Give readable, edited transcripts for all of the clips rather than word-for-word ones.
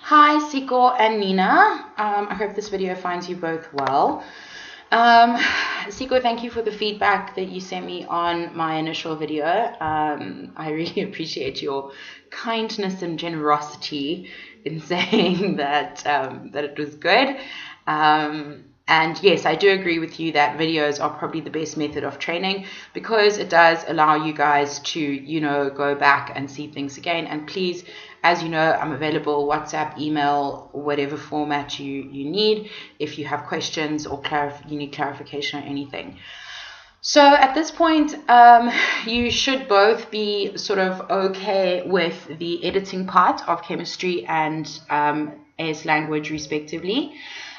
Hi, Siko and Nina. I hope this video finds you both well. Siko, thank you for the feedback that you sent me on my initial video. I really appreciate your kindness and generosity in saying that it was good. And yes, I do agree with you that videos are probably the best method of training because it does allow you guys to, go back and see things again. And please, as you know, I'm available WhatsApp, email, whatever format you need if you have questions or you need clarification or anything. So at this point, you should both be sort of okay with the editing part of chemistry and AS language respectively.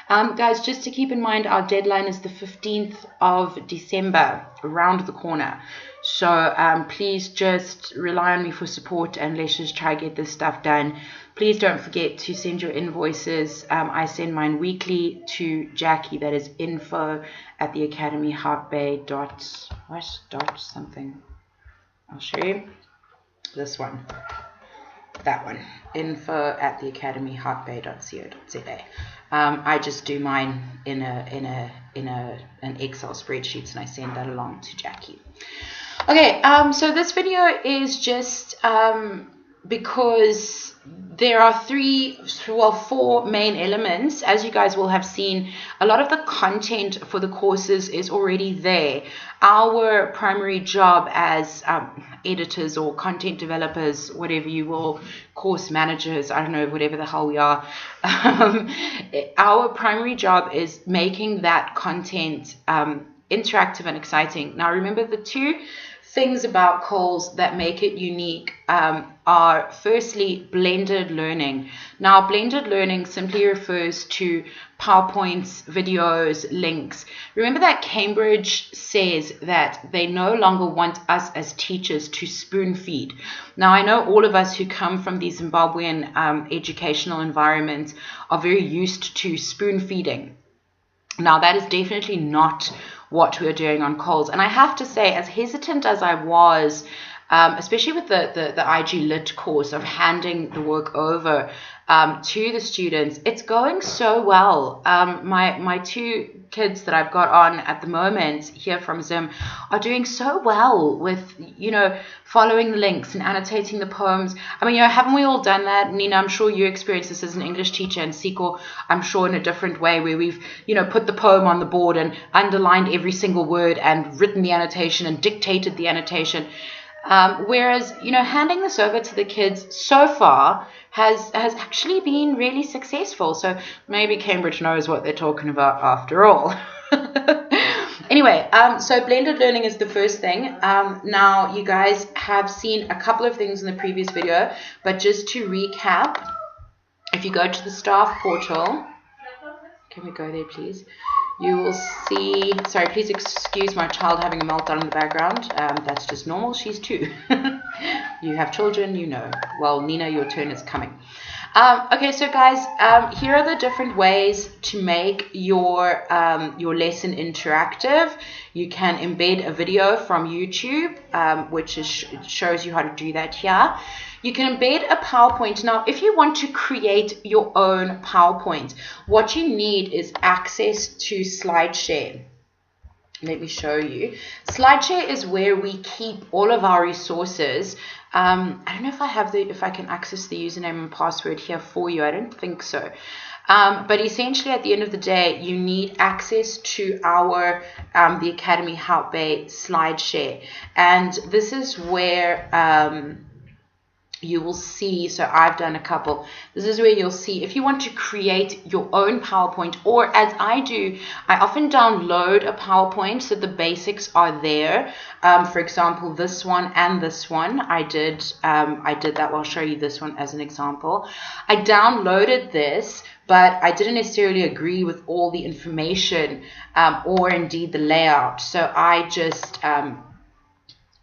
Guys, just to keep in mind, our deadline is the 15th of December, around the corner. So please just rely on me for support and let's just try to get this stuff done. Please don't forget to send your invoices. I send mine weekly to Jackie. That is info@theacademyheartbay.something. I'll show you this one. That one, info@theacademyheartbay.co.za. I just do mine in an Excel spreadsheet and I send that along to Jackie. Okay, so this video is just because there are four main elements. As you guys will have seen, a lot of the content for the courses is already there. Our primary job as editors or content developers, whatever you will, course managers, I don't know, whatever the hell we are, our primary job is making that content interactive and exciting. Now remember, the two things about Coles that make it unique are firstly blended learning. Now blended learning simply refers to PowerPoints, videos, links. Remember that Cambridge says that they no longer want us as teachers to spoon feed. Now I know all of us who come from the Zimbabwean educational environment are very used to spoon feeding. Now that is definitely not what we're doing on Coles. And I have to say, as hesitant as I was, especially with the IG Lit course of handing the work over to the students, it's going so well. My two kids that I've got on at the moment here from Zim are doing so well with, following the links and annotating the poems. I mean, haven't we all done that? Nina, I'm sure you experienced this as an English teacher, and Siko, I'm sure in a different way, where we've, put the poem on the board and underlined every single word and written the annotation and dictated the annotation. Whereas, handing this over to the kids so far has actually been really successful. So maybe Cambridge knows what they're talking about after all. Anyway, so blended learning is the first thing. Now, you guys have seen a couple of things in the previous video, but just to recap, if you go to the staff portal, can we go there, please? You will see, sorry, please excuse my child having a meltdown in the background. That's just normal. She's 2. You have children, Well, Nina, your turn is coming. Okay, so guys, here are the different ways to make your lesson interactive. You can embed a video from YouTube, which shows you how to do that here. You can embed a PowerPoint. Now, if you want to create your own PowerPoint, what you need is access to SlideShare. Let me show you. SlideShare is where we keep all of our resources. I don't know if I can access the username and password here for you. I don't think so. But essentially, at the end of the day, you need access to our the Academy Help Bay SlideShare, and this is where you will see, so I've done a couple. This is where you'll see if you want to create your own PowerPoint, or as I do, I often download a PowerPoint so the basics are there. For example, this one and this one, I did that. Well, I'll show you this one as an example. I downloaded this, but I didn't necessarily agree with all the information or indeed the layout. So I just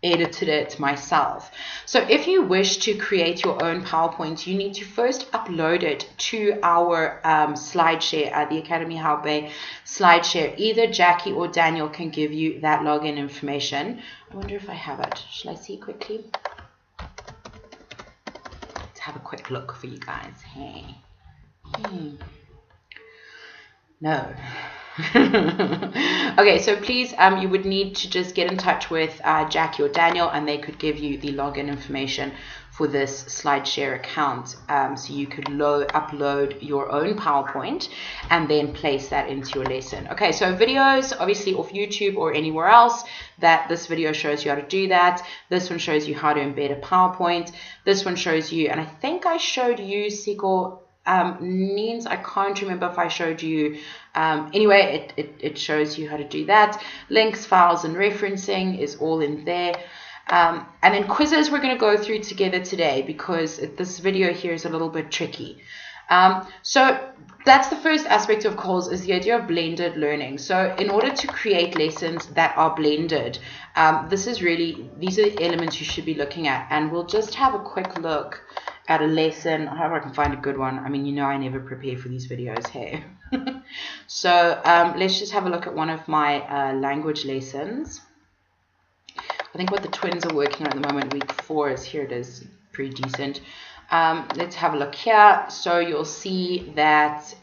edited it myself. So if you wish to create your own PowerPoint, you need to first upload it to our SlideShare, the Academy Help Bay SlideShare. Either Jackie or Daniel can give you that login information. I wonder if I have it. Shall I see quickly? Let's have a quick look for you guys. Hey. No. Okay, so please, you would need to just get in touch with Jackie or Daniel, and they could give you the login information for this SlideShare account, so you could upload your own PowerPoint and then place that into your lesson. Okay, so videos, obviously off YouTube or anywhere else, that this video shows you how to do that. This one shows you how to embed a PowerPoint. This one shows you, and I think I showed you, Sigor, means I can't remember if I showed you. Anyway, it shows you how to do that. Links, files, and referencing is all in there. And then quizzes we're going to go through together today, because this video here is a little bit tricky. So that's the first aspect of COLS, is the idea of blended learning. So in order to create lessons that are blended, these are the elements you should be looking at. And we'll just have a quick look at a lesson. However, I can find a good one. I mean, you know, I never prepare for these videos, hey. So let's just have a look at one of my language lessons. I think what the twins are working on at the moment, week 4, is here. It is pretty decent. Let's have a look here. So you'll see that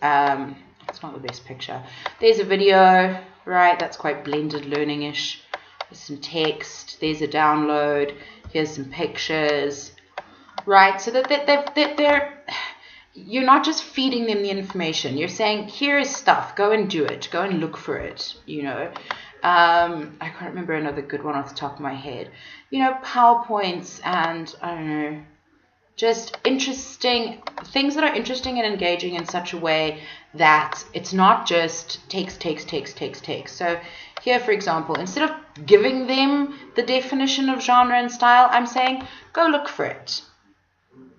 it's not the best picture. There's a video, right? That's quite blended learning-ish. There's some text. There's a download. Here's some pictures. Right, so that you're not just feeding them the information. You're saying, here is stuff. Go and do it. Go and look for it. You know, I can't remember another good one off the top of my head. You know, PowerPoints and I don't know, just interesting things that are interesting and engaging in such a way that it's not just text. So here, for example, instead of giving them the definition of genre and style, I'm saying, go look for it.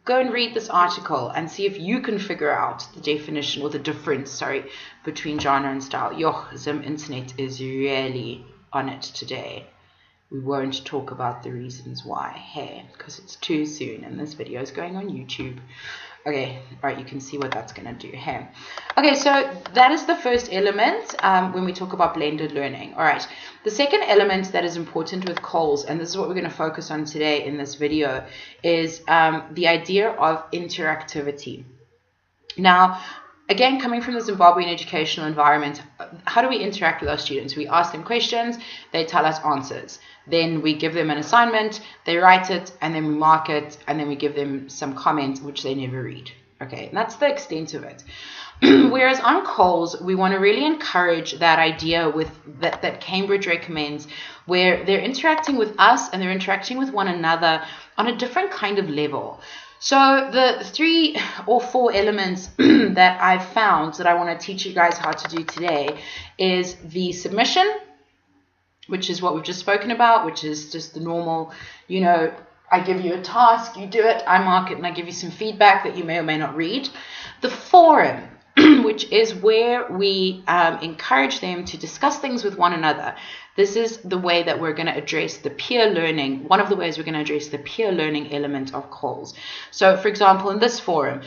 Go and read this article and see if you can figure out the definition or the difference, between genre and style. Zim internet is really on it today. We won't talk about the reasons why, hey, because it's too soon and this video is going on YouTube. Okay, all right, you can see what that's going to do, hey. Okay, so that is the first element when we talk about blended learning. All right, the second element that is important with COLS, and this is what we're going to focus on today in this video, is the idea of interactivity. Now, again, coming from the Zimbabwean educational environment, how do we interact with our students? We ask them questions, they tell us answers. Then we give them an assignment, they write it, and then we mark it, and then we give them some comment, which they never read. Okay, and that's the extent of it. Whereas on COLS, we want to really encourage that idea with that Cambridge recommends, where they're interacting with us and they're interacting with one another on a different kind of level. So the 3 or 4 elements that I've found that I want to teach you guys how to do today is the submission, which is what we've just spoken about, which is just the normal, you know, I give you a task, you do it, I mark it, and I give you some feedback that you may or may not read. The forum, which is where we encourage them to discuss things with one another. This is the way that we're going to address the peer learning. One of the ways we're going to address the peer learning element of COLS. So, for example, in this forum,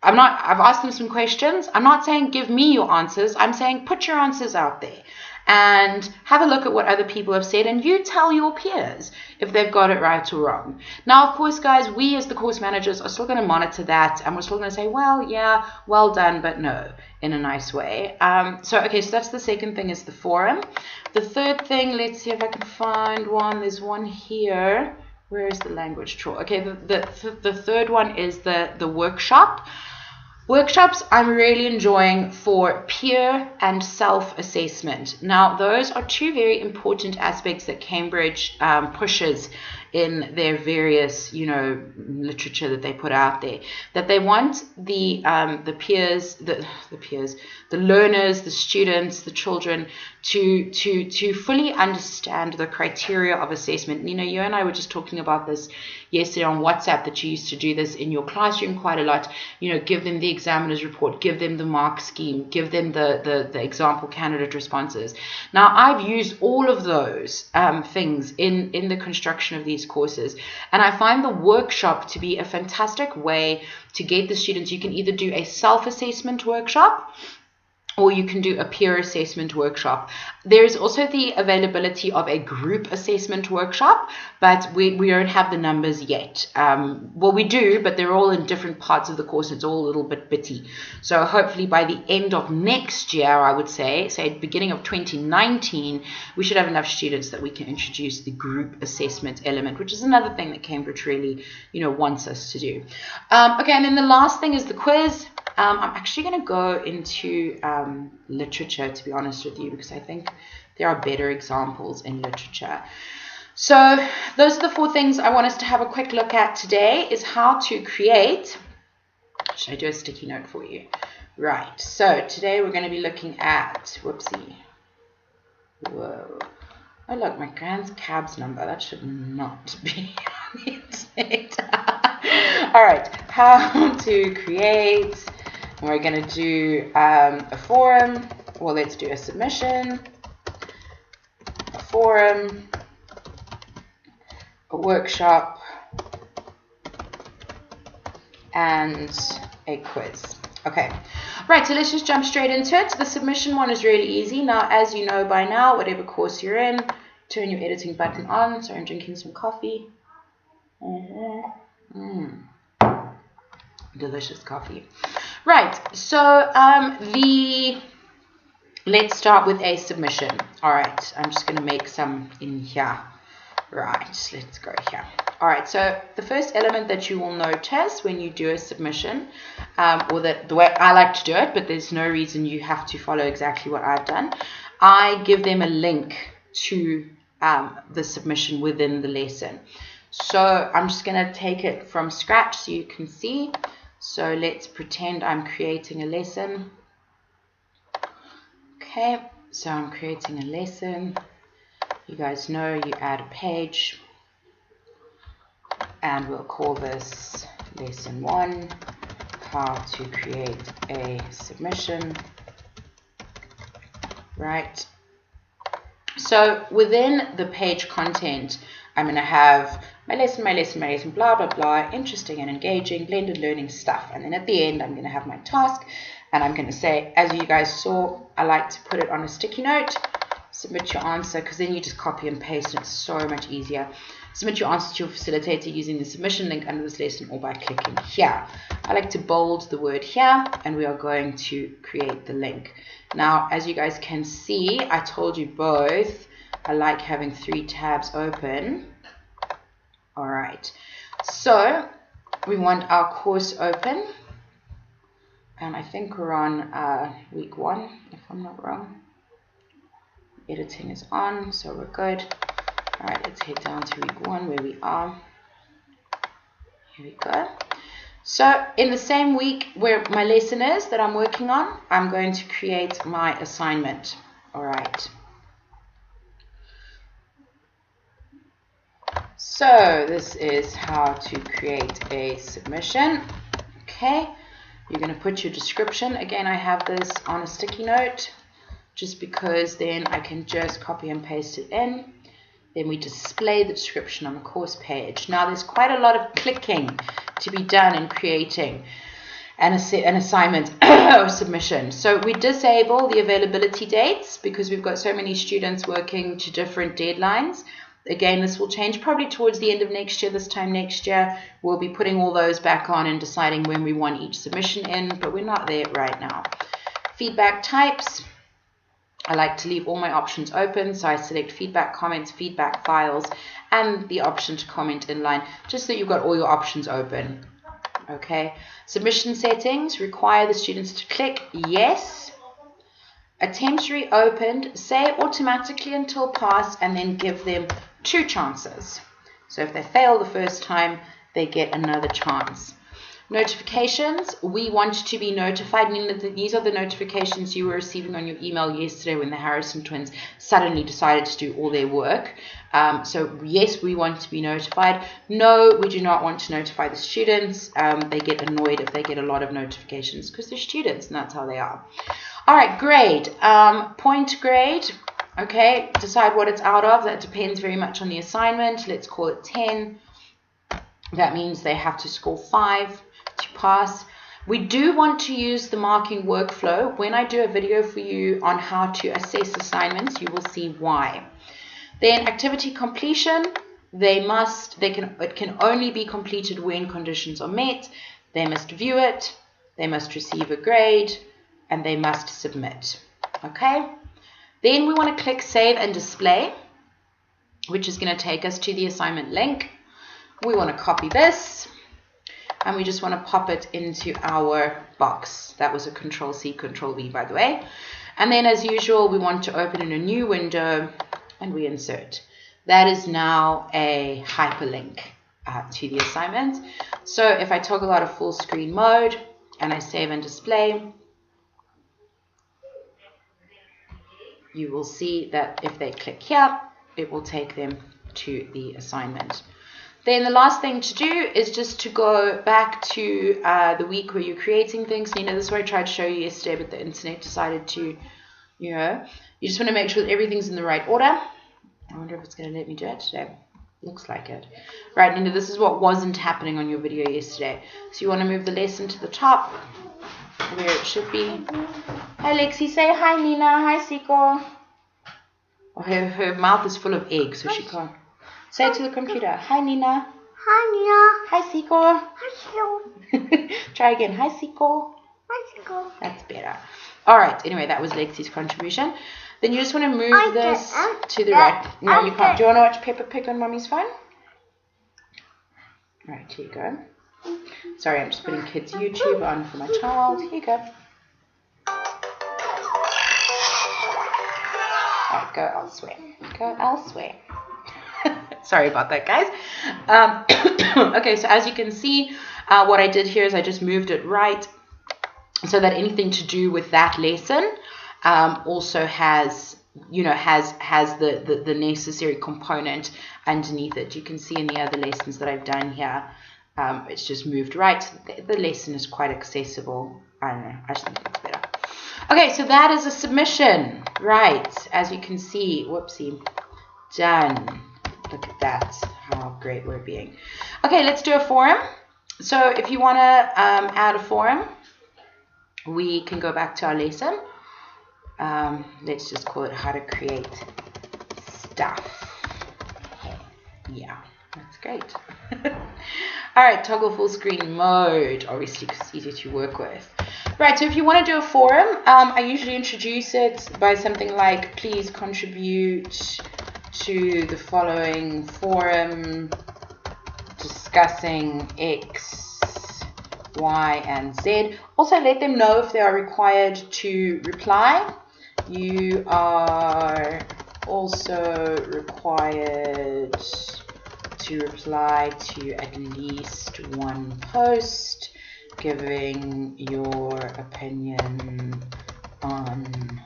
I've asked them some questions. I'm not saying give me your answers. I'm saying put your answers out there and have a look at what other people have said, and you tell your peers if they've got it right or wrong. Now, of course, guys, we as the course managers are still going to monitor that, and we're still going to say, well, yeah, well done, but no, in a nice way. So that's the second thing, is the forum. The third thing, let's see if I can find one. There's one here. Where is the language tool? Okay, the third one is the workshop. Workshops I'm really enjoying for peer and self-assessment. Now, those are 2 very important aspects that Cambridge pushes in their various, you know, literature that they put out there. That they want the peers, the learners, the students, the children to fully understand the criteria of assessment. Nina, you and I were just talking about this yesterday on WhatsApp, that you used to do this in your classroom quite a lot. You know, give them the examiner's report, give them the mark scheme, give them the example candidate responses. Now, I've used all of those things in the construction of these courses, and I find the workshop to be a fantastic way to get the students. You can either do a self-assessment workshop, or you can do a peer assessment workshop. There is also the availability of a group assessment workshop, but we don't have the numbers yet. Well, we do, but they're all in different parts of the course. It's all a little bit bitty. So hopefully by the end of next year, I would say beginning of 2019, we should have enough students that we can introduce the group assessment element, which is another thing that Cambridge really, wants us to do. Okay, and then the last thing is the quiz. I'm actually going to go into literature, to be honest with you, because I think there are better examples in literature. So those are the 4 things I want us to have a quick look at today, is how to create. Should I do a sticky note for you? Right, so today we're going to be looking at, whoopsie. Whoa. Oh, look, my grand's cab's number. That should not be on the internet. All right, how to create. We're going to do a forum. Well, let's do a submission, a forum, a workshop, and a quiz. Okay, right, so let's just jump straight into it. The submission one is really easy. Now, as you know by now, whatever course you're in, turn your editing button on. Sorry, I'm drinking some coffee. Delicious coffee. Right, so let's start with a submission. All right, I'm just going to make some in here. Right, let's go here. All right, so the first element that you will notice when you do a submission, or the way I like to do it, but there's no reason you have to follow exactly what I've done, I give them a link to the submission within the lesson. So I'm just going to take it from scratch so you can see. So let's pretend I'm creating a lesson. Okay, so I'm creating a lesson. You guys know you add a page, and we'll call this lesson 1, how to create a submission. Right. So within the page content, I'm going to have my lesson, blah, blah, blah, interesting and engaging, blended learning stuff. And then at the end, I'm going to have my task. And I'm going to say, as you guys saw, I like to put it on a sticky note. Submit your answer, because then you just copy and paste, and it's so much easier. Submit your answer to your facilitator using the submission link under this lesson or by clicking here. I like to bold the word here, and we are going to create the link. Now, as you guys can see, I told you both, I like having 3 tabs open. All right, so we want our course open, and I think we're on week 1, if I'm not wrong. Editing is on, so we're good. All right, let's head down to week 1 where we are. Here we go. So in the same week where my lesson is that I'm working on, I'm going to create my assignment. All right. So this is how to create a submission. Okay, you're going to put your description. Again, I have this on a sticky note just because then I can just copy and paste it in. Then we display the description on the course page. Now there's quite a lot of clicking to be done in creating an assignment or submission. So we disable the availability dates because we've got so many students working to different deadlines. Again, this will change probably towards the end of next year. This time next year, we'll be putting all those back on and deciding when we want each submission in, but we're not there right now. Feedback types. I like to leave all my options open, so I select feedback comments, feedback files, and the option to comment inline, just so you've got all your options open. Okay. Submission settings require the students to click yes. Attempts reopened, say automatically until pass, and then give them 2 chances. So if they fail the first time, they get another chance. Notifications, we want to be notified, meaning that these are the notifications you were receiving on your email yesterday when the Harrison twins suddenly decided to do all their work. So yes, we want to be notified. No, we do not want to notify the students. They get annoyed if they get a lot of notifications because they're students and that's how they are. All right, grade. Point grade. Okay, decide what it's out of. That depends very much on the assignment. Let's call it 10. That means they have to score 5 to pass. We do want to use the marking workflow. When I do a video for you on how to assess assignments, you will see why. Then activity completion, it can only be completed when conditions are met. They must view it, they must receive a grade, and they must submit. Okay? Then we want to click Save and Display, which is going to take us to the assignment link. We want to copy this, and we just want to pop it into our box. That was a Control-C, Control-V, by the way. And then, as usual, we want to open in a new window, and we insert. That is now a hyperlink to the assignment. So if I toggle out of full screen mode, and I save and display, you will see that if they click here, it will take them to the assignment. Then the last thing to do is just to go back to the week where you're creating things. Nina, this is what I tried to show you yesterday, but the internet decided to, you just want to make sure that everything's in the right order. I wonder if it's going to let me do it today. Looks like it. Right, Nina, this is what wasn't happening on your video yesterday. So you want to move the lesson to the top, where it should be. Hi, Lexi. Say hi, Nina. Hi, Siko. Oh, her mouth is full of eggs, so she can't. Say it to the computer. Hi, Nina. Hi, Nina. Hi, Siko. Hi, Siko. Try again. Hi, Siko. Hi, Siko. That's better. All right. Anyway, that was Lexi's contribution. Then you just want to move this to the right. No, you can't. Do you want to watch Peppa Pig on Mommy's phone? Right, here you go. Sorry, I'm just putting kids' YouTube on for my child. Here you go. All right, go elsewhere. Go elsewhere. Sorry about that, guys. Okay, so as you can see, what I did here is I just moved it right so that anything to do with that lesson also has the necessary component underneath it. You can see in the other lessons that I've done here, it's just moved right. The lesson is quite accessible. I don't know. I just think it's better. Okay, so that is a submission. Right, as you can see, whoopsie, done. Look at that, how great we're being. Okay, let's do a forum. So if you want to add a forum, we can go back to our lesson. Let's just call it how to create stuff. Yeah, that's great. All right, toggle full screen mode, obviously because it's easier to work with. Right, so if you want to do a forum, I usually introduce it by something like, please contribute to the following forum discussing X, Y, and Z. Also let them know if they are required to reply. You are also required to reply to at least one post giving your opinion on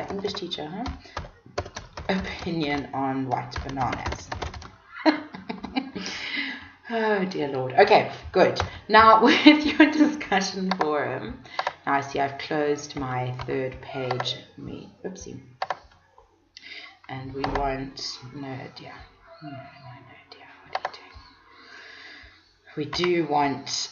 English teacher, huh? Opinion on white bananas. Oh dear Lord. Okay, good. Now with your discussion forum, now I see I've closed my third page. Oopsie. And we want, no dear. No dear. What are you doing? We do want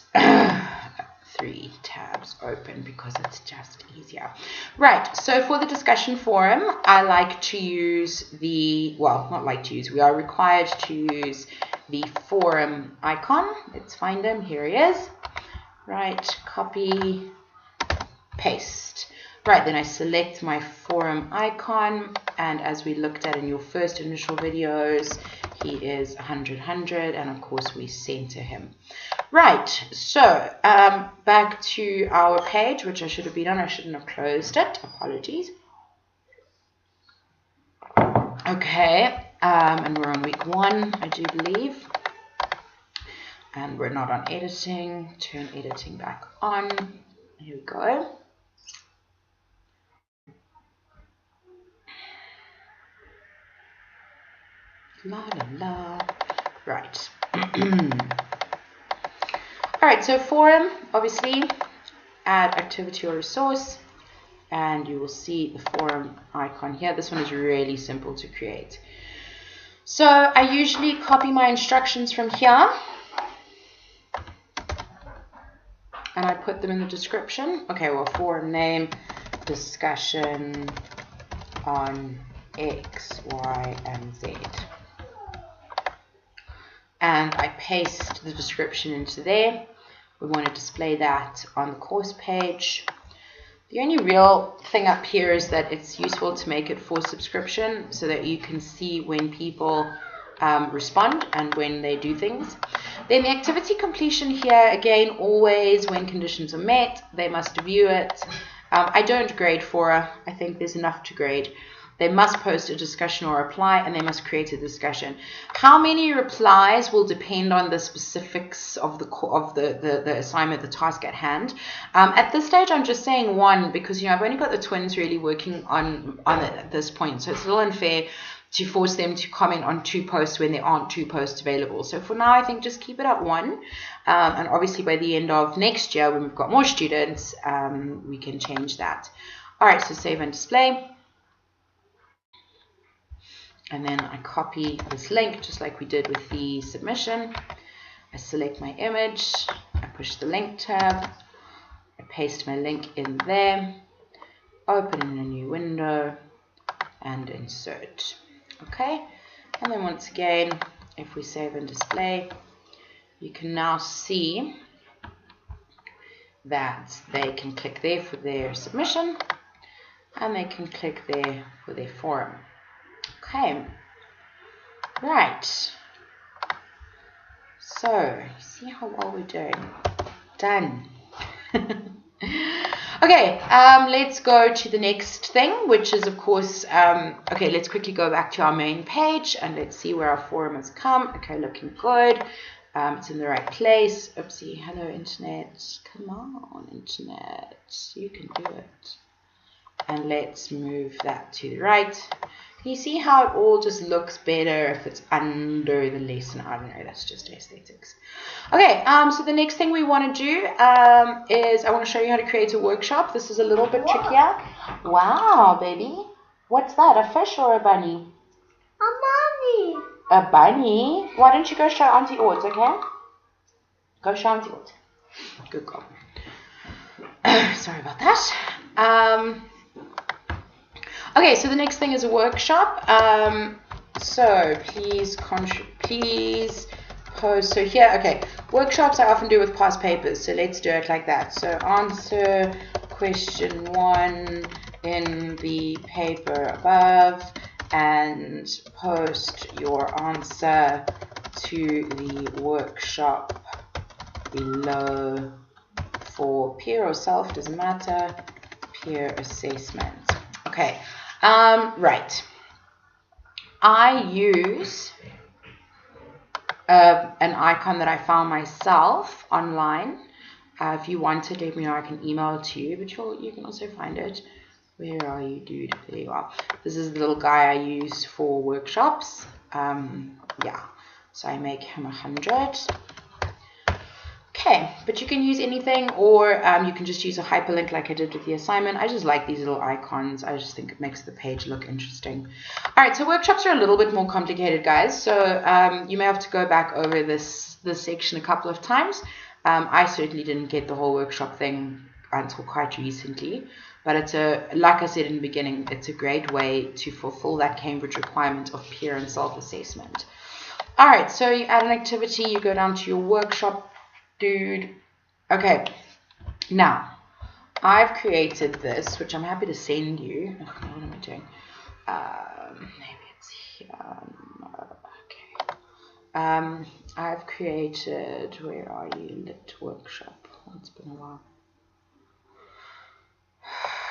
3 tabs open because it's just easier. Right, so for the discussion forum, I like to use we are required to use the forum icon. Let's find him. Here he is. Right, copy, paste. Right, then I select my forum icon, and as we looked at in your first initial videos, he is 100, and of course we center him. Right, so back to our page, which I should have been on. I shouldn't have closed it. Apologies. Okay, and we're on week 1, I do believe. And we're not on editing. Turn editing back on. Here we go. La la la. Right. All right, so forum, obviously, add activity or resource, and you will see the forum icon here. This one is really simple to create. So I usually copy my instructions from here, and I put them in the description. Okay, well, forum name, discussion on X, Y, and Z. And I paste the description into there. We want to display that on the course page. The only real thing up here is that it's useful to make it for subscription so that you can see when people respond and when they do things. Then the activity completion here, again, always when conditions are met, they must view it. I don't grade Fora. I think there's enough to grade. They must post a discussion or reply, and they must create a discussion. How many replies will depend on the specifics of the assignment, the task at hand. At this stage, I'm just saying one because I've only got the twins really working on it at this point, so it's a little unfair to force them to comment on 2 posts when there aren't 2 posts available. So for now, I think just keep it at 1. And obviously by the end of next year, when we've got more students, we can change that. All right, so save and display. And then I copy this link just like we did with the submission. I select my image, I push the link tab, I paste my link in there, open in a new window, and insert. Okay, and then once again, if we save and display, you can now see that they can click there for their submission, and they can click there for their forum. Okay, right, so see how well we're doing. Done. Okay, let's go to the next thing, which is of course, okay, let's quickly go back to our main page and let's see where our forum has come. Okay, looking good. It's in the right place. Oopsie, hello internet. Come on, internet, you can do it. And let's move that to the right. Can you see how it all just looks better if it's under the lesson? I don't know, that's just aesthetics. Okay, so the next thing we want to do is I want to show you how to create a workshop. This is a little bit trickier. Wow, baby. What's that, a fish or a bunny? A bunny. A bunny? Why don't you go show Auntie Ords, okay? Go show Auntie Ords. Good girl. Sorry about that. Okay, so the next thing is a workshop. So please post. So here, okay, workshops I often do with past papers. So let's do it like that. So answer question 1 in the paper above and post your answer to the workshop below for peer or self, doesn't matter, peer assessment. Okay. Right, I use an icon that I found myself online. If you want it, let me know. I can email it to you, but you can also find it. Where are you, dude? There you are. This is the little guy I use for workshops. Yeah, so I make him 100. Okay, but you can use anything, or you can just use a hyperlink like I did with the assignment. I just like these little icons. I just think it makes the page look interesting. All right, so workshops are a little bit more complicated, guys. So you may have to go back over this section a couple of times. I certainly didn't get the whole workshop thing until quite recently. But it's like I said in the beginning, it's a great way to fulfill that Cambridge requirement of peer and self-assessment. All right, so you add an activity, you go down to your workshop, dude. Okay, now I've created this, which I'm happy to send you. Oh, what am I doing? Maybe it's here. Okay. I've created, where are you? Lit workshop. It's been a while.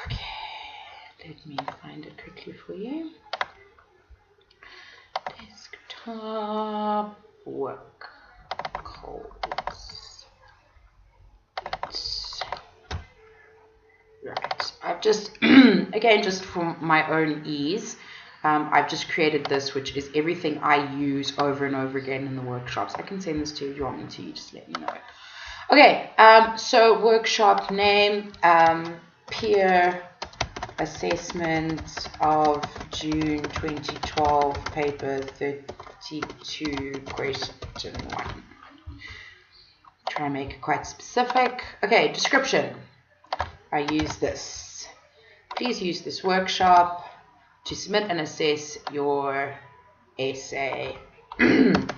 Okay, let me find it quickly for you. Desktop work codes. Right, I've just, again, just for my own ease, I've just created this, which is everything I use over and over again in the workshops. I can send this to you if you want me to, you just let me know. Okay, so workshop name, peer assessment of June 2012, paper 32, question 1. Try and make it quite specific. Okay, description. I use this. Please use this workshop to submit and assess your essay. And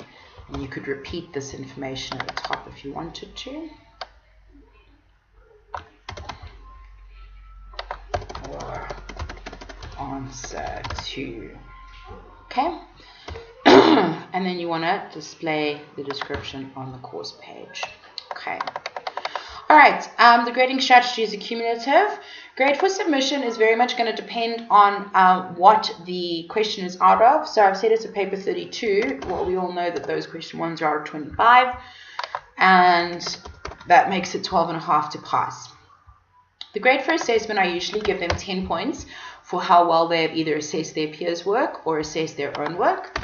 you could repeat this information at the top if you wanted to. Or answer to. Okay. And then you want to display the description on the course page. Okay. All right. The grading strategy is accumulative. Grade for submission is very much going to depend on what the question is out of. So I've said it's a paper 32. Well, we all know that those question ones are out of 25. And that makes it 12.5 to pass. The grade for assessment, I usually give them 10 points for how well they have either assessed their peers' work or assessed their own work.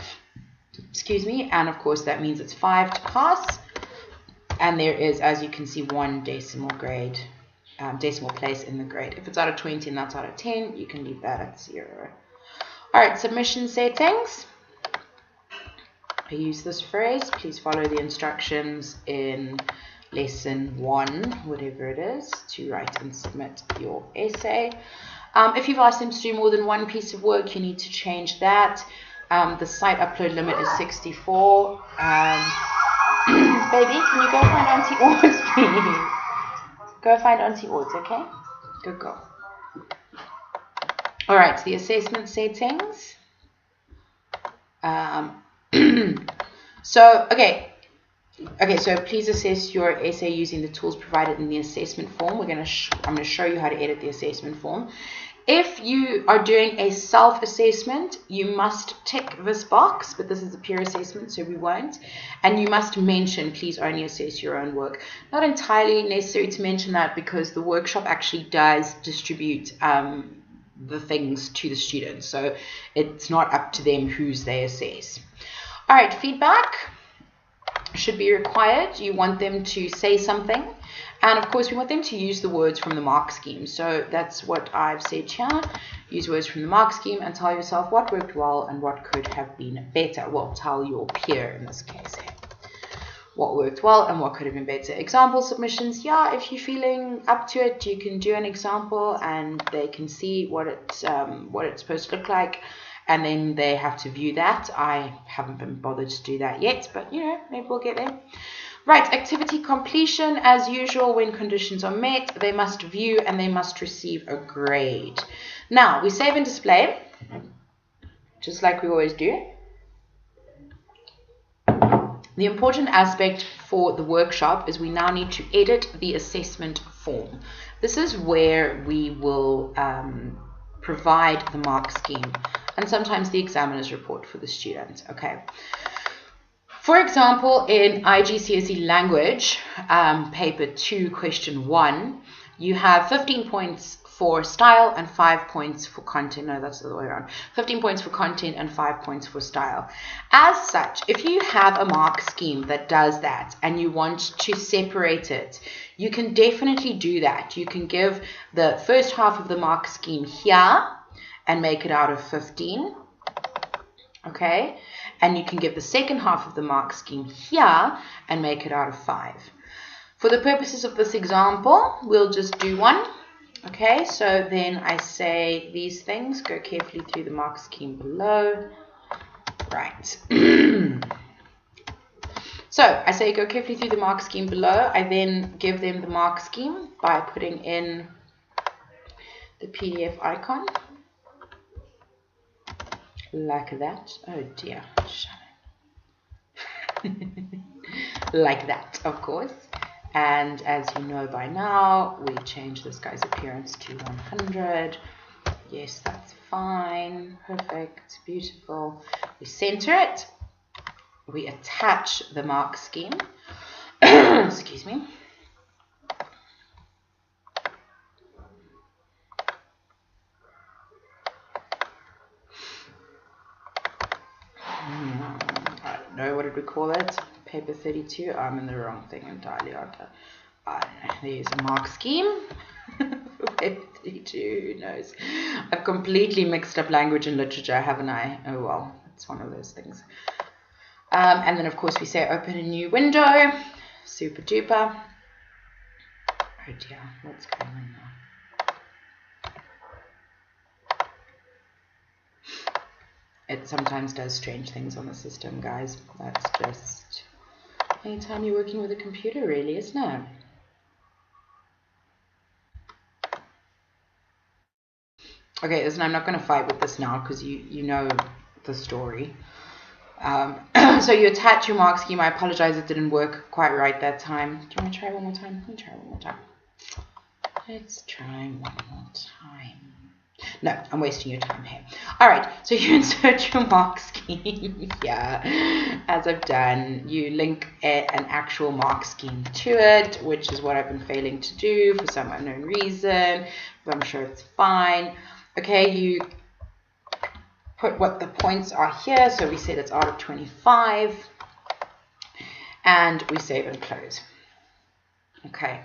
Excuse me. And of course, that means it's 5 to pass. And there is, as you can see, 1 decimal place in the grade. If it's out of 20 and that's out of 10, you can leave that at 0. All right, submission settings. I use this phrase. Please follow the instructions in lesson 1, whatever it is, to write and submit your essay. If you've asked them to do more than one piece of work, you need to change that. The site upload limit is 64. Baby, can you go find Auntie Ords, please? Go find Auntie Ords, okay? Good girl. All right, so the assessment settings. So please assess your essay using the tools provided in the assessment form. I'm going to show you how to edit the assessment form. If you are doing a self-assessment, you must tick this box, but this is a peer assessment, so we won't. And you must mention, please only assess your own work. Not entirely necessary to mention that because the workshop actually does distribute the things to the students. So it's not up to them whose they assess. All right, feedback should be required. You want them to say something. And of course, we want them to use the words from the mark scheme. So that's what I've said here. Use words from the mark scheme and tell yourself what worked well and what could have been better. Well, tell your peer in this case what worked well and what could have been better. Example submissions. Yeah, if you're feeling up to it, you can do an example and they can see what it's supposed to look like. And then they have to view that. I haven't been bothered to do that yet, but you know, maybe we'll get there. Right, activity completion. As usual, when conditions are met, they must view and they must receive a grade. Now, we save and display, just like we always do. The important aspect for the workshop is we now need to edit the assessment form. This is where we will provide the mark scheme and sometimes the examiner's report for the student. Okay. For example, in IGCSE language, paper 2, question 1, you have 15 points for style and 5 points for content. No, that's the other way around. 15 points for content and 5 points for style. As such, if you have a mark scheme that does that and you want to separate it, you can definitely do that. You can give the first half of the mark scheme here and make it out of 15. Okay, and you can give the second half of the mark scheme here and make it out of 5. For the purposes of this example, we'll just do 1. Okay, so then I say these things, go carefully through the mark scheme below. Right. So I say go carefully through the mark scheme below. I then give them the mark scheme by putting in the PDF icon. Like that. Oh dear. Like that, of course. And as you know by now, we change this guy's appearance to 100. Yes, that's fine. Perfect. Beautiful. We center it. We attach the mark scheme. Excuse me. I don't know, what did we call it? Paper 32. I'm in the wrong thing entirely, aren't I? There's a mark scheme. Paper 32, who knows? I've completely mixed up language and literature, haven't I? Oh well, it's one of those things. And then of course we say open a new window. Super duper. Oh dear, what's going on now? It sometimes does strange things on the system, guys. That's just anytime you're working with a computer, really, isn't it? Okay, listen, I'm not going to fight with this now because you know the story. So you attach your mark scheme. I apologize, it didn't work quite right that time. Do you want to try one more time? Let me try one more time. Let's try one more time. No, I'm wasting your time here. All right, so you insert your mark scheme. Yeah, as I've done, you link an actual mark scheme to it, which is what I've been failing to do for some unknown reason, but I'm sure it's fine. Okay, you put what the points are here. So we said it's out of 25, and we save and close. Okay,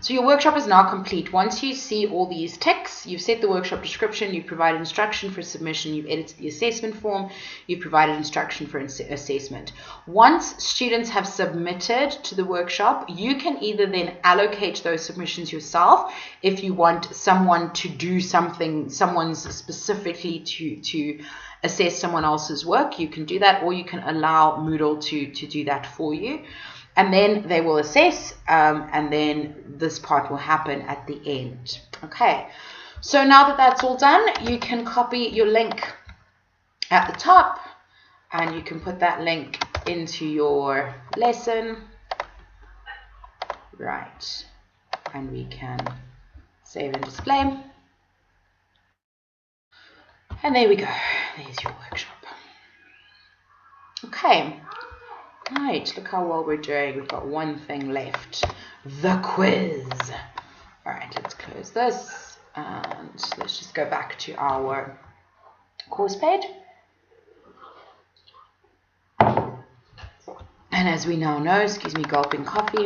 so your workshop is now complete. Once you see all these ticks, you've set the workshop description, you've provided instruction for submission, you've edited the assessment form, you've provided instruction for assessment. Once students have submitted to the workshop, you can either then allocate those submissions yourself if you want someone to do something, someone's specifically to assess someone else's work, you can do that, or you can allow Moodle to do that for you. And then they will assess, and then this part will happen at the end. Okay, so now that that's all done, you can copy your link at the top, and you can put that link into your lesson. Right, and we can save and display. And there we go, there's your workshop. Okay. Right, look how well we're doing. We've got one thing left, the quiz. All right, let's close this and let's just go back to our course page. And as we now know, excuse me, gulping coffee.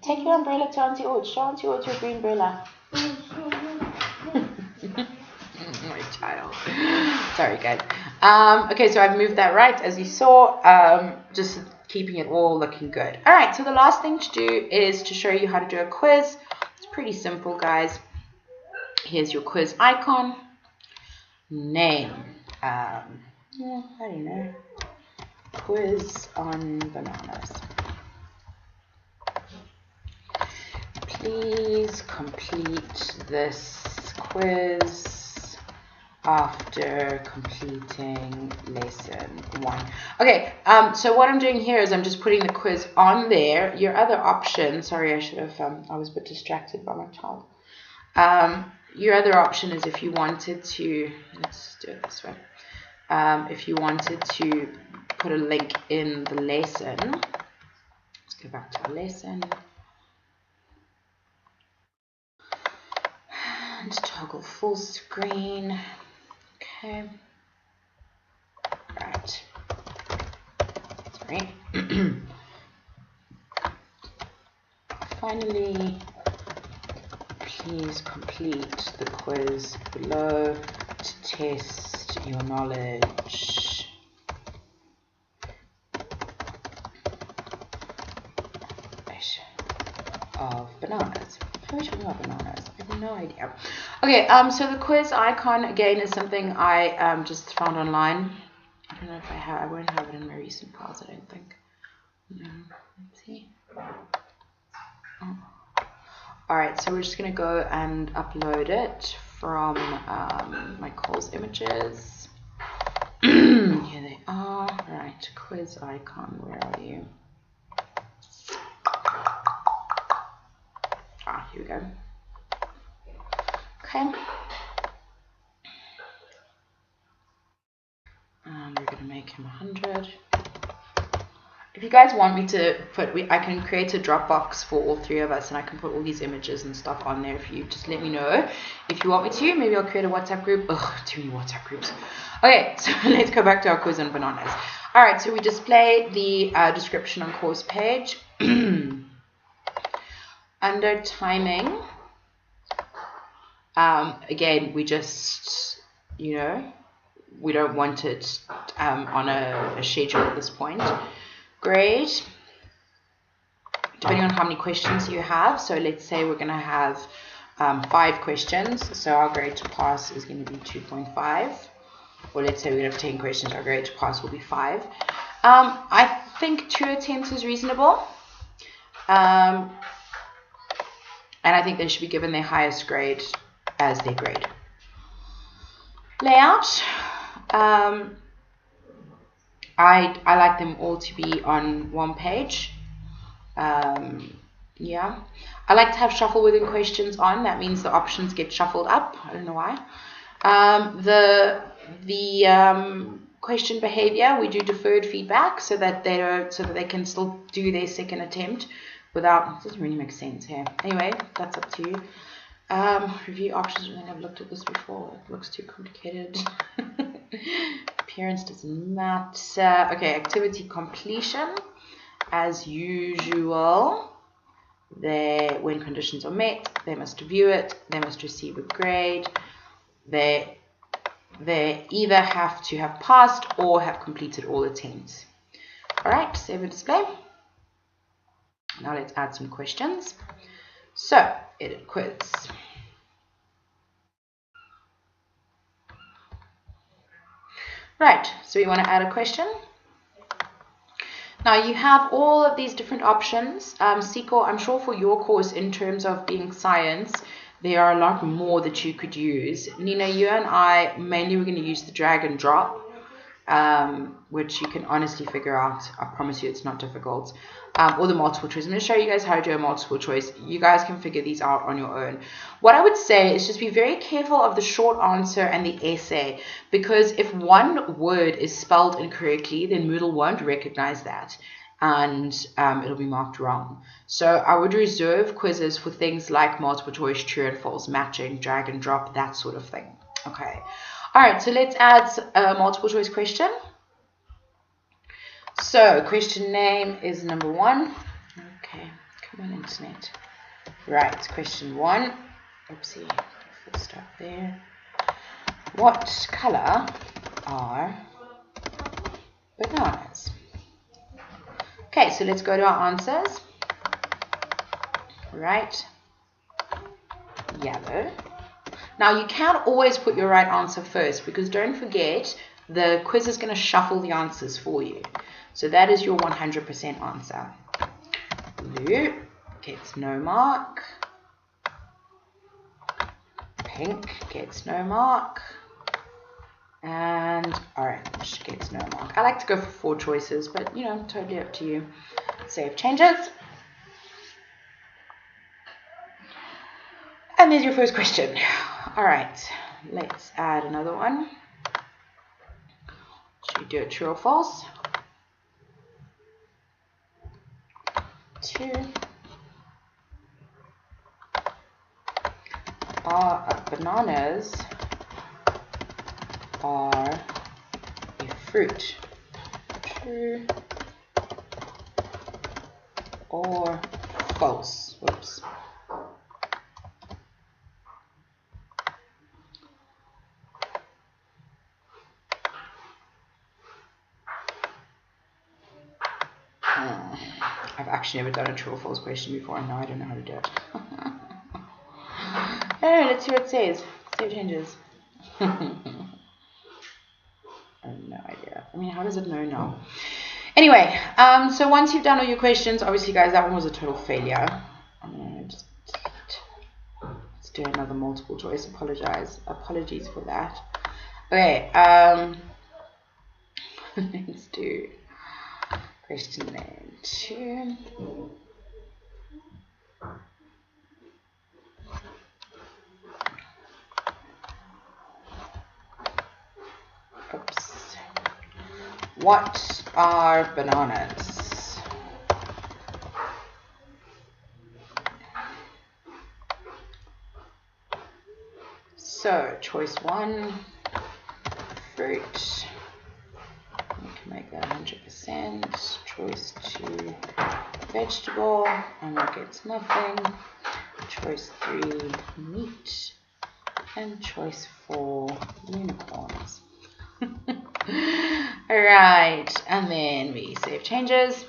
Take your umbrella to Auntie Orch. Show Auntie Orch your green umbrella. My child. Sorry, guys. Okay, so I've moved that right, as you saw, just keeping it all looking good. All right, so the last thing to do is to show you how to do a quiz. It's pretty simple, guys. Here's your quiz icon. Name. I don't know. Quiz on bananas. Please complete this quiz after completing lesson 1. Okay, so what I'm doing here is I'm just putting the quiz on there. Your other option, sorry, I should have, I was a bit distracted by my child. Your other option is if you wanted to, let's do it this way. If you wanted to put a link in the lesson, let's go back to our lesson. And toggle full screen. Okay. Right. Sorry. Finally, please complete the quiz below to test your knowledge of bananas. How are we talking about bananas? I have no idea. Okay, so the quiz icon again is something I just found online. I don't know if I have. I won't have it in my recent files, I don't think. No. Let's see. Oh. All right, so we're just gonna go and upload it from my calls images. Here they are. All right, quiz icon. Where are you? Ah, here we go. Okay. And we're going to make him 100. If you guys want me to put, I can create a Dropbox for all 3 of us, and I can put all these images and stuff on there. If you just let me know if you want me to. Maybe I'll create a WhatsApp group. Ugh, too many WhatsApp groups. Okay, so let's go back to our quiz on bananas. All right, so we display the description on course page. Under timing, again, we just, we don't want it on a schedule at this point. Grade, depending on how many questions you have. So let's say we're going to have 5 questions. So our grade to pass is going to be 2.5. Or let's say we have 10 questions. Our grade to pass will be 5. I think 2 attempts is reasonable. And I think they should be given their highest grade as their grade. Layout. I like them all to be on one page. Yeah. I like to have shuffle within questions on. That means the options get shuffled up. I don't know why. The question behavior, we do deferred feedback so that they can still do their second attempt without. It doesn't really make sense here. Anyway, that's up to you. Review options. I think I've looked at this before. It looks too complicated. Appearance doesn't matter. Okay, activity completion. As usual, when conditions are met, they must view it. They must receive a grade. They either have to have passed or have completed all attempts. All right, save and display. Now let's add some questions. So, edit quiz. Right, so we want to add a question. Now you have all of these different options. SQL, I'm sure for your course in terms of being science, there are a lot more that you could use. Nina, you and I mainly we're going to use the drag and drop, which you can honestly figure out. I promise you it's not difficult. Or the multiple choice. I'm going to show you guys how to do a multiple choice. You guys can figure these out on your own. What I would say is just be very careful of the short answer and the essay, because if one word is spelled incorrectly, then Moodle won't recognize that, and it'll be marked wrong. So I would reserve quizzes for things like multiple choice, true and false, matching, drag and drop, that sort of thing. Okay. All right, so let's add a multiple choice question. So, question name is number 1. Okay, come on, internet. Right, question 1. Oopsie, full stop there. What color are bananas? Okay, so let's go to our answers. Right, yellow. Now, you can't always put your right answer first, because don't forget, the quiz is going to shuffle the answers for you. So that is your 100% answer. Blue gets no mark. Pink gets no mark. And orange gets no mark. I like to go for 4 choices, but you know, totally up to you. Save changes. And there's your first question. All right, let's add another one. Should we do it true or false? 2 bananas are a fruit. True or false? Whoops. I've actually never done a true or false question before, and now I don't know how to do it. Anyway, let's see what it says. Save changes. I have no idea. I mean, how does it know now? Anyway, so once you've done all your questions, obviously, guys, that one was a total failure. I'm gonna just let's do another multiple choice. Apologies for that. Okay, let's do question name 2. Oops. What are bananas? So, choice 1, fruit. We can make that 100%. Choice 2, vegetable, and that gets nothing. Choice 3, meat. And choice 4, unicorns. All right, and then we save changes.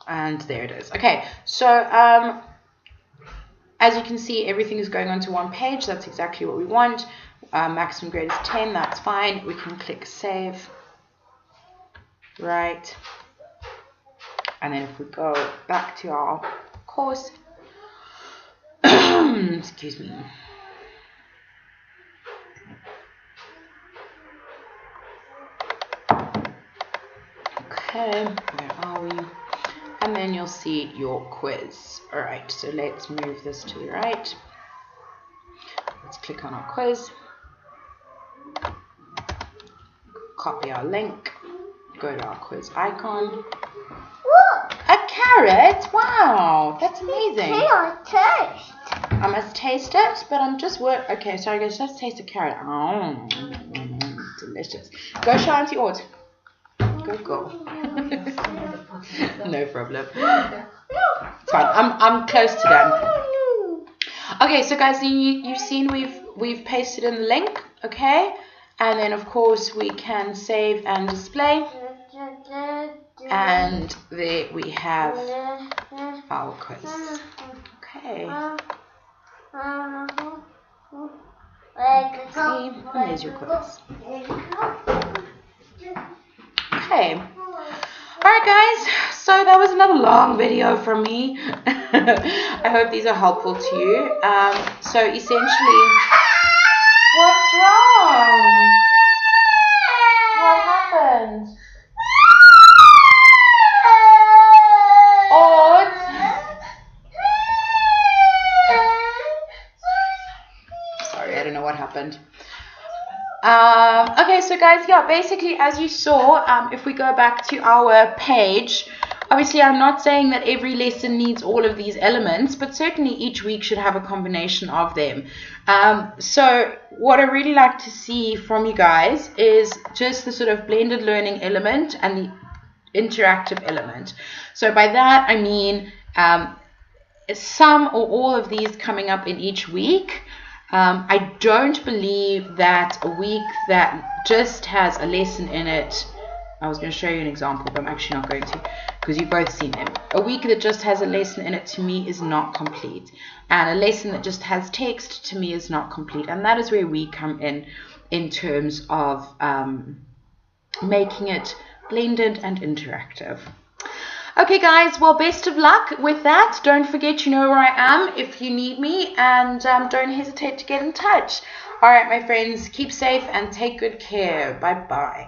And there it is. Okay, so as you can see, everything is going onto one page. That's exactly what we want. Maximum grade is 10. That's fine. We can click save. Right. And then if we go back to our course, excuse me. Okay, where are we? And then you'll see your quiz. All right, so let's move this to the right. Let's click on our quiz. Copy our link. Go to our quiz icon. Look! A carrot? Wow, that's amazing. Taste. I must taste it, but I'm just okay, sorry guys, let's taste a carrot. Oh, delicious. Go show Auntie Aud. Go. No problem. It's fine. I'm close to done. Okay, so guys, you've seen we've pasted in the link, okay? And then of course we can save and display. And there we have our quiz. Okay. See, and there's your quiz. Okay. Alright guys, so that was another long video from me. I hope these are helpful to you. So essentially, what's wrong? What happened? Sorry, I don't know what happened. Okay, so guys, yeah, basically as you saw, if we go back to our page, obviously I'm not saying that every lesson needs all of these elements, but certainly each week should have a combination of them. So what I really like to see from you guys is just the sort of blended learning element and the interactive element. So by that I mean some or all of these coming up in each week. I don't believe that a week that just has a lesson in it, I was going to show you an example, but I'm actually not going to, because you've both seen them. A week that just has a lesson in it to me is not complete. And a lesson that just has text to me is not complete. And that is where we come in terms of making it blended and interactive. Okay guys, well, best of luck with that. Don't forget, you know where I am if you need me, and don't hesitate to get in touch. All right, my friends, keep safe and take good care. Bye-bye.